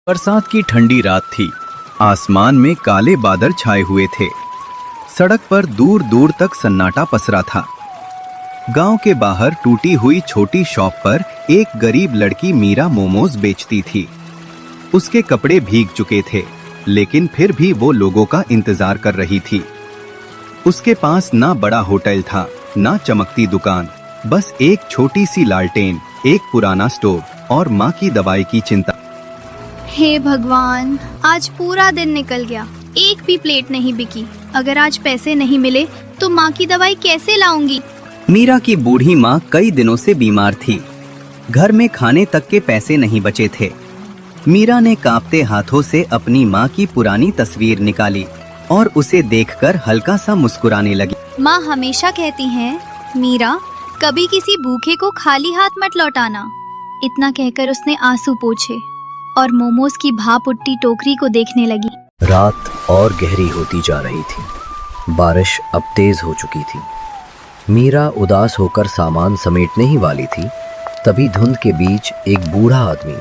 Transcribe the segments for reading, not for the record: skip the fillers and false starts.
बरसात की ठंडी रात थी। आसमान में काले बादल छाए हुए थे। सड़क पर दूर दूर तक सन्नाटा पसरा था। गांव के बाहर टूटी हुई छोटी शॉप पर एक गरीब लड़की मीरा मोमोज बेचती थी। उसके कपड़े भीग चुके थे, लेकिन फिर भी वो लोगों का इंतजार कर रही थी। उसके पास ना बड़ा होटल था, ना चमकती दुकान, बस एक छोटी सी लालटेन, एक पुराना स्टोव और माँ की दवाई की चिंता। हे भगवान, आज पूरा दिन निकल गया, एक भी प्लेट नहीं बिकी। अगर आज पैसे नहीं मिले तो माँ की दवाई कैसे लाऊंगी? मीरा की बूढ़ी माँ कई दिनों से बीमार थी। घर में खाने तक के पैसे नहीं बचे थे। मीरा ने कांपते हाथों से अपनी माँ की पुरानी तस्वीर निकाली और उसे देखकर हल्का सा मुस्कुराने लगी। माँ हमेशा कहती हैं, मीरा, कभी किसी भूखे को खाली हाथ मत लौटाना। इतना कहकर उसने आंसू पोंछे और मोमोज की भाप उठती टोकरी को देखने लगी। रात और गहरी होती जा रही थी। बारिश अब तेज हो चुकी थी। मीरा उदास होकर सामान समेटने ही वाली थी, तभी धुंध के बीच एक बूढ़ा आदमी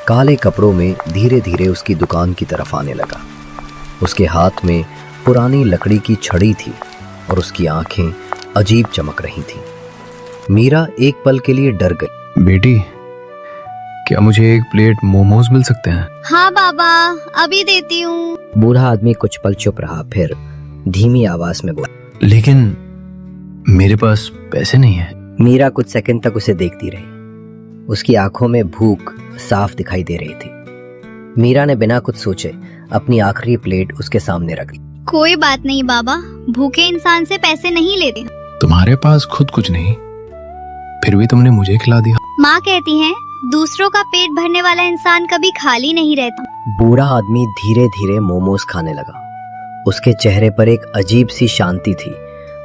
काले कपड़ों में धीरे धीरे उसकी दुकान की तरफ आने लगा। उसके हाथ में पुरानी लकड़ी की छड़ी थी और उसकी आंखें अजीब चमक रही थीं। मीरा एक पल के लिए डर गई। बेटी, क्या मुझे एक प्लेट मोमोज मिल सकते हैं? हाँ बाबा, अभी देती हूँ। बूढ़ा आदमी कुछ पल चुप रहा, फिर धीमी आवाज में बोला, लेकिन मेरे पास पैसे नहीं है। मीरा कुछ सेकंड तक उसे देखती रही। उसकी आंखों में भूख साफ दिखाई दे रही थी। मीरा ने बिना कुछ सोचे अपनी आखिरी प्लेट उसके सामने रख ली। कोई बात नहीं बाबा, भूखे इंसान से पैसे नहीं लेते। तुम्हारे पास खुद कुछ नहीं, फिर भी तुमने मुझे खिला दिया। माँ कहती हैं, दूसरों का पेट भरने वाला इंसान कभी खाली नहीं रहता। बूढ़ा आदमी धीरे धीरे मोमोज खाने लगा। उसके चेहरे पर एक अजीब सी शांति थी।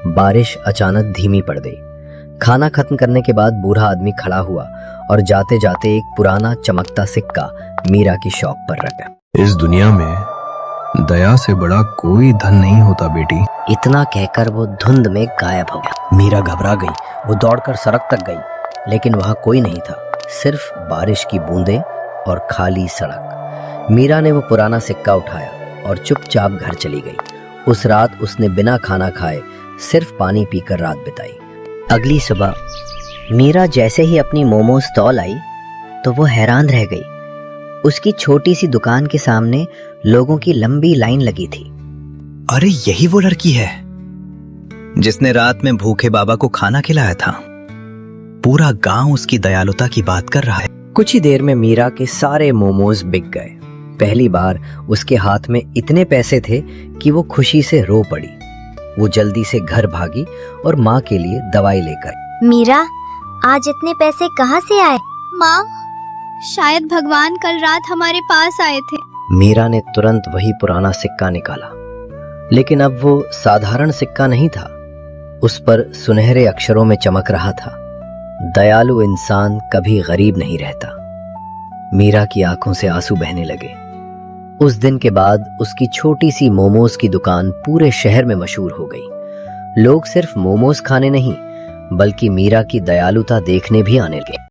बारिश अचानक धीमी पड़ गई। खाना खत्म करने के बाद बूढ़ा आदमी खड़ा हुआ और जाते जाते एक पुराना चमकता सिक्का मीरा की शॉप पर रखा। इस दुनिया में दया से बड़ा कोई धन नहीं होता बेटी। इतना कहकर वो धुंध में गायब हो गया। मीरा घबरा गई। वो दौड़कर सड़क तक गई, लेकिन वहां कोई नहीं था, सिर्फ बारिश की बूंदें और खाली सड़क। मीरा ने वो पुराना सिक्का उठाया और चुपचाप घर चली गई। उस रात उसने बिना खाना खाए सिर्फ पानी पीकर रात बिताई। अगली सुबह मीरा जैसे ही अपनी मोमो स्टॉल आई तो वो हैरान रह गई। उसकी छोटी सी दुकान के सामने लोगों की लंबी लाइन लगी थी। अरे यही वो लड़की है जिसने रात में भूखे बाबा को खाना खिलाया था। पूरा गांव उसकी दयालुता की बात कर रहा है। कुछ ही देर में मीरा के सारे मोमोज बिक गए। पहली बार उसके हाथ में इतने पैसे थे कि वो खुशी से रो पड़ी। वो जल्दी से घर भागी और माँ के लिए दवाई लेकर। मीरा, आज इतने पैसे कहाँ से आए? माँ, शायद भगवान कल रात हमारे पास आए थे। मीरा ने तुरंत वही पुराना सिक्का निकाला, लेकिन अब वो साधारण सिक्का नहीं था। उस पर सुनहरे अक्षरों में चमक रहा था, दयालु इंसान कभी गरीब नहीं रहता। मीरा की आंखों से आंसू बहने लगे। उस दिन के बाद उसकी छोटी सी मोमोज की दुकान पूरे शहर में मशहूर हो गई। लोग सिर्फ मोमोज खाने नहीं, बल्कि मीरा की दयालुता देखने भी आने लगे।